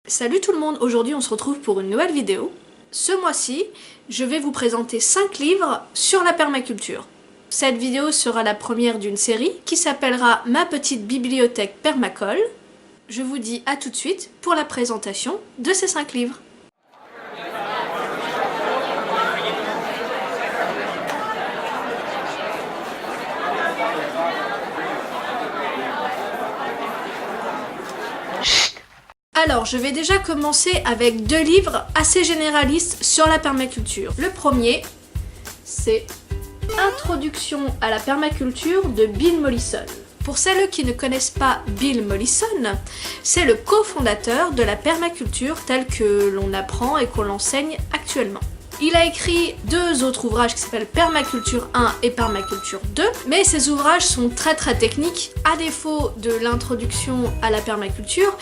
Salut tout le monde, aujourd'hui on se retrouve pour une nouvelle vidéo. Ce mois-ci, je vais vous présenter 5 livres sur la permaculture. Cette vidéo sera la première d'une série qui s'appellera Ma petite bibliothèque permacole. Je vous dis à tout de suite pour la présentation de ces 5 livres. Alors, je vais déjà commencer avec 2 livres assez généralistes sur la permaculture. Le premier, c'est Introduction à la permaculture de Bill Mollison. Pour celles qui ne connaissent pas Bill Mollison, c'est le cofondateur de la permaculture telle que l'on apprend et qu'on l'enseigne actuellement. Il a écrit 2 autres ouvrages qui s'appellent Permaculture 1 et Permaculture 2, mais ces ouvrages sont très techniques, à défaut de l'introduction à la permaculture,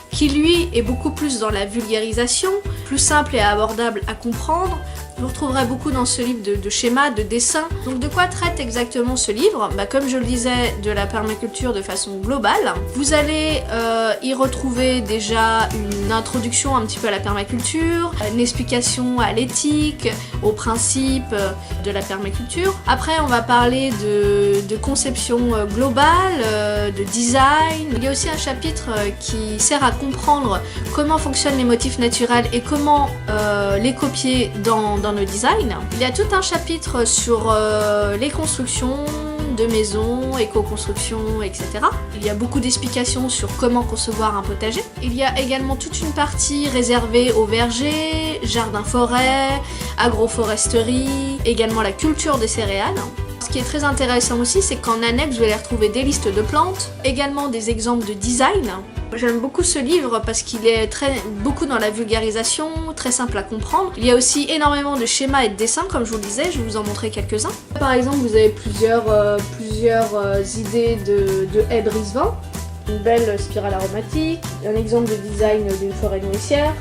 qui lui est beaucoup plus dans la vulgarisation, plus simple et abordable à comprendre. Vous retrouverez beaucoup dans ce livre de schémas, de dessins. Donc de quoi traite exactement ce livre? Comme je le disais, de la permaculture de façon globale. Vous allez y retrouver déjà une introduction un petit peu à la permaculture, une explication à l'éthique, aux principes de la permaculture. Après on va parler de conception globale, de design. Il y a aussi un chapitre qui sert à comprendre comment fonctionnent les motifs naturels et comment les copier dans nos designs. Il y a tout un chapitre sur les constructions de maisons, éco-construction, etc. Il y a beaucoup d'explications sur comment concevoir un potager. Il y a également toute une partie réservée aux vergers, jardins-forêts, agroforesterie, également la culture des céréales. Ce qui est très intéressant aussi, c'est qu'en annexe, vous allez retrouver des listes de plantes, également des exemples de design. J'aime beaucoup ce livre parce qu'il est beaucoup dans la vulgarisation, très simple à comprendre. Il y a aussi énormément de schémas et de dessins, comme je vous le disais, je vais vous en montrer quelques-uns. Par exemple, vous avez plusieurs idées de haies brise-vent, une belle spirale aromatique, un exemple de design d'une forêt nourricière.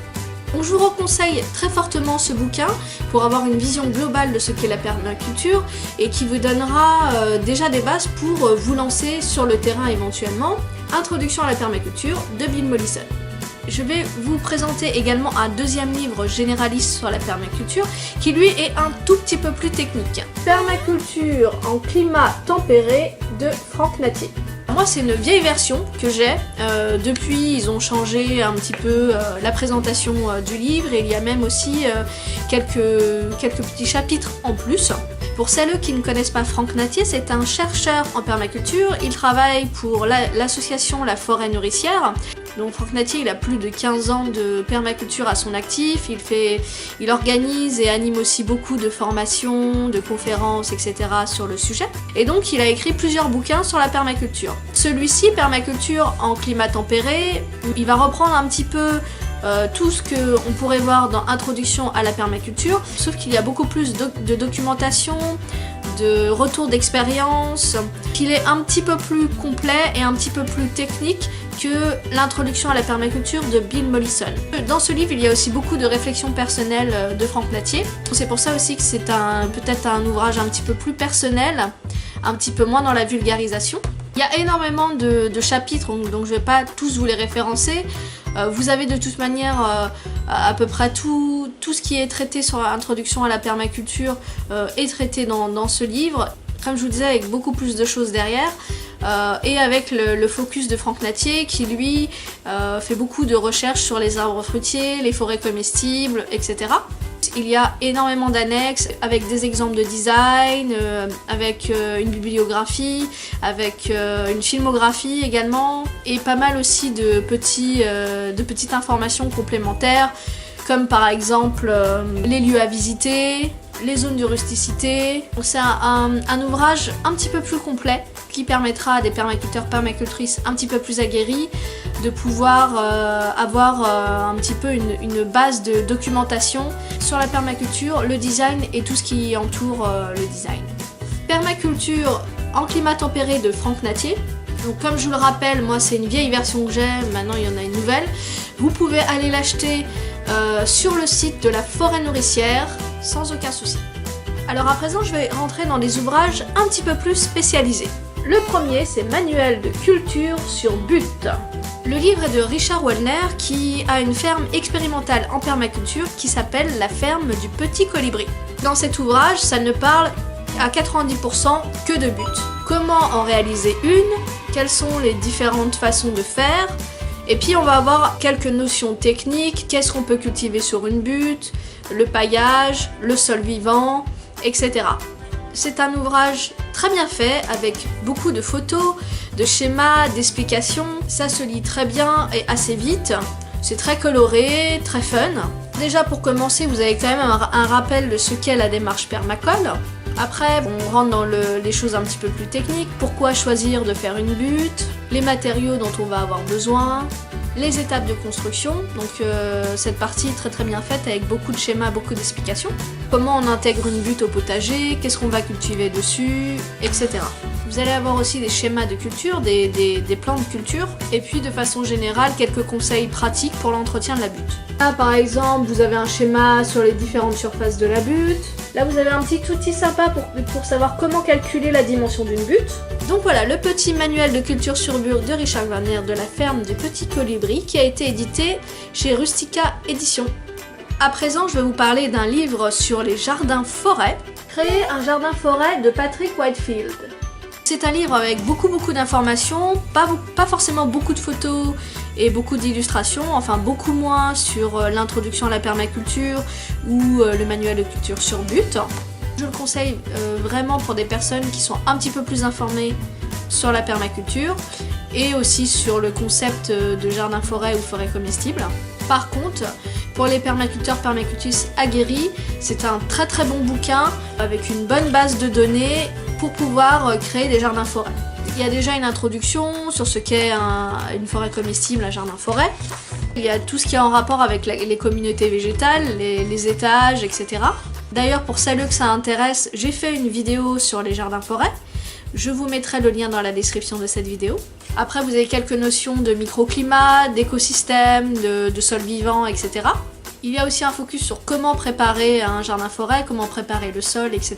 Donc je vous reconseille très fortement ce bouquin pour avoir une vision globale de ce qu'est la permaculture et qui vous donnera déjà des bases pour vous lancer sur le terrain éventuellement. Introduction à la permaculture de Bill Mollison. Je vais vous présenter également un 2e livre généraliste sur la permaculture qui lui est un tout petit peu plus technique. Permaculture en climat tempéré de Franck Nattier. Moi c'est une vieille version que j'ai, depuis ils ont changé un petit peu la présentation du livre et il y a même aussi quelques petits chapitres en plus. Pour celles qui ne connaissent pas Franck Nattier, c'est un chercheur en permaculture, il travaille pour l'association La Forêt Nourricière. Donc Franck Nattier, il a plus de 15 ans de permaculture à son actif, il organise et anime aussi beaucoup de formations, de conférences, etc. sur le sujet. Et donc il a écrit plusieurs bouquins sur la permaculture. Celui-ci, Permaculture en climat tempéré, il va reprendre un petit peu tout ce qu'on pourrait voir dans Introduction à la permaculture, sauf qu'il y a beaucoup plus de documentation, de retour d'expérience, qu'il est un petit peu plus complet et un petit peu plus technique que l'introduction à la permaculture de Bill Mollison. Dans ce livre, il y a aussi beaucoup de réflexions personnelles de Franck Nattier. C'est pour ça aussi que c'est peut-être un ouvrage un petit peu plus personnel, un petit peu moins dans la vulgarisation. Il y a énormément de chapitres, donc je ne vais pas tous vous les référencer. Vous avez de toute manière à peu près tout ce qui est traité sur l'introduction à la permaculture est traité dans ce livre. Comme je vous disais, avec beaucoup plus de choses derrière. Et avec le focus de Franck Nattier qui lui fait beaucoup de recherches sur les arbres fruitiers, les forêts comestibles, etc. Il y a énormément d'annexes avec des exemples de design, avec une bibliographie, avec une filmographie également et pas mal aussi de petites informations complémentaires comme par exemple les lieux à visiter, les zones de rusticité. C'est un ouvrage un petit peu plus complet qui permettra à des permaculteurs, permacultrices un petit peu plus aguerris de pouvoir avoir un petit peu une base de documentation sur la permaculture, le design et tout ce qui entoure le design. Permaculture en climat tempéré de Franck Nattier. Donc comme je vous le rappelle, moi c'est une vieille version que j'ai, maintenant il y en a une nouvelle. Vous pouvez aller l'acheter sur le site de la Forêt Nourricière sans aucun souci. Alors à présent je vais rentrer dans des ouvrages un petit peu plus spécialisés. Le premier c'est Manuel de culture sur but. Le livre est de Richard Wellner qui a une ferme expérimentale en permaculture qui s'appelle La ferme du petit colibri. Dans cet ouvrage, ça ne parle à 90% que de buts. Comment en réaliser une, quelles sont les différentes façons de faire, et puis on va avoir quelques notions techniques, qu'est-ce qu'on peut cultiver sur une butte, le paillage, le sol vivant, etc. C'est un ouvrage très bien fait avec beaucoup de photos, de schémas, d'explications. Ça se lit très bien et assez vite. C'est très coloré, très fun. Déjà pour commencer, vous avez quand même un rappel de ce qu'est la démarche permacole. Après, on rentre dans les choses un petit peu plus techniques. Pourquoi choisir de faire une butte, les matériaux dont on va avoir besoin, les étapes de construction. Donc cette partie est très bien faite avec beaucoup de schémas, beaucoup d'explications. Comment on intègre une butte au potager, qu'est-ce qu'on va cultiver dessus, etc. Vous allez avoir aussi des schémas de culture, des plans de culture, et puis de façon générale quelques conseils pratiques pour l'entretien de la butte. Là par exemple, vous avez un schéma sur les différentes surfaces de la butte. Là vous avez un petit outil sympa pour savoir comment calculer la dimension d'une butte. Donc voilà, le petit manuel de culture sur bure de Richard Wellner de la ferme du petit colibri qui a été édité chez Rustica Éditions. À présent, je vais vous parler d'un livre sur les jardins-forêts. Créer un jardin-forêt de Patrick Whitefield. C'est un livre avec beaucoup d'informations, pas forcément beaucoup de photos et beaucoup d'illustrations, enfin beaucoup moins sur l'introduction à la permaculture ou le manuel de culture sur butte. Je le conseille vraiment pour des personnes qui sont un petit peu plus informées sur la permaculture et aussi sur le concept de jardin-forêt ou forêt comestible. Par contre, pour les permaculteurs, permacultrices aguerris, c'est un très bon bouquin avec une bonne base de données pour pouvoir créer des jardins-forêts. Il y a déjà une introduction sur ce qu'est une forêt comestible, un jardin-forêt. Il y a tout ce qui est en rapport avec les communautés végétales, les étages, etc. D'ailleurs, pour celles que ça intéresse, j'ai fait une vidéo sur les jardins-forêts. Je vous mettrai le lien dans la description de cette vidéo. Après, vous avez quelques notions de microclimat, d'écosystème, de sol vivant, etc. Il y a aussi un focus sur comment préparer un jardin-forêt, comment préparer le sol, etc.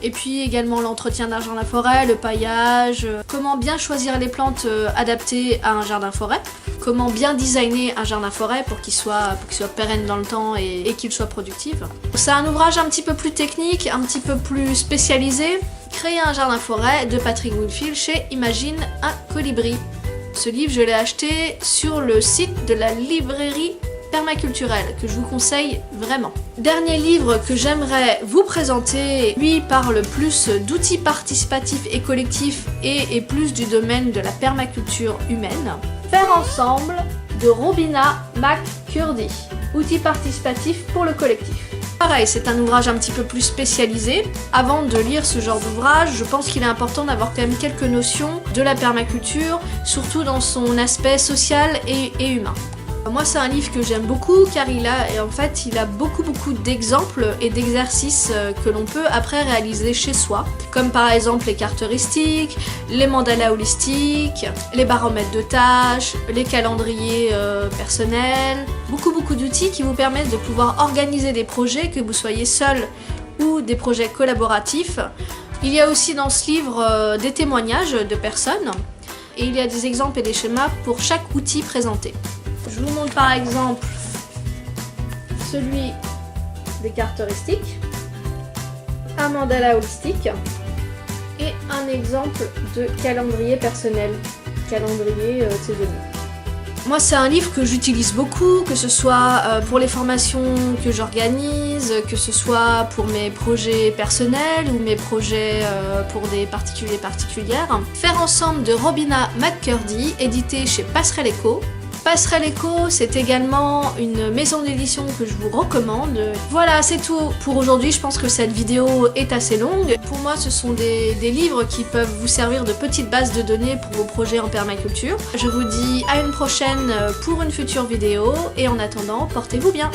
Et puis également l'entretien d'un jardin-forêt, le paillage, comment bien choisir les plantes adaptées à un jardin-forêt, comment bien designer un jardin-forêt pour qu'il soit pérenne dans le temps et qu'il soit productif. C'est un ouvrage un petit peu plus technique, un petit peu plus spécialisé. Créer un jardin-forêt de Patrick Whitefield chez Imagine un colibri. Ce livre, je l'ai acheté sur le site de la librairie permaculturelle, que je vous conseille vraiment. Dernier livre que j'aimerais vous présenter, lui parle plus d'outils participatifs et collectifs et plus du domaine de la permaculture humaine. Faire ensemble de Robina McCurdy. Outils participatifs pour le collectif. Pareil, c'est un ouvrage un petit peu plus spécialisé. Avant de lire ce genre d'ouvrage, je pense qu'il est important d'avoir quand même quelques notions de la permaculture, surtout dans son aspect social et humain. Moi, c'est un livre que j'aime beaucoup car il a beaucoup d'exemples et d'exercices que l'on peut après réaliser chez soi, comme par exemple les cartes heuristiques, les mandalas holistiques, les baromètres de tâches, les calendriers personnels, beaucoup d'outils qui vous permettent de pouvoir organiser des projets, que vous soyez seul ou des projets collaboratifs. Il y a aussi dans ce livre des témoignages de personnes et il y a des exemples et des schémas pour chaque outil présenté. Je vous montre par exemple celui des cartes heuristiques, un mandala holistique et un exemple de calendrier personnel, calendrier saisonnier. Moi, c'est un livre que j'utilise beaucoup, que ce soit pour les formations que j'organise, que ce soit pour mes projets personnels ou mes projets pour des particuliers particulières. Faire ensemble de Robina McCurdy, édité chez Passerelle Eco. Passerelle Eco, c'est également une maison d'édition que je vous recommande. Voilà, c'est tout pour aujourd'hui. Je pense que cette vidéo est assez longue. Pour moi, ce sont des livres qui peuvent vous servir de petites bases de données pour vos projets en permaculture. Je vous dis à une prochaine pour une future vidéo et en attendant, portez-vous bien.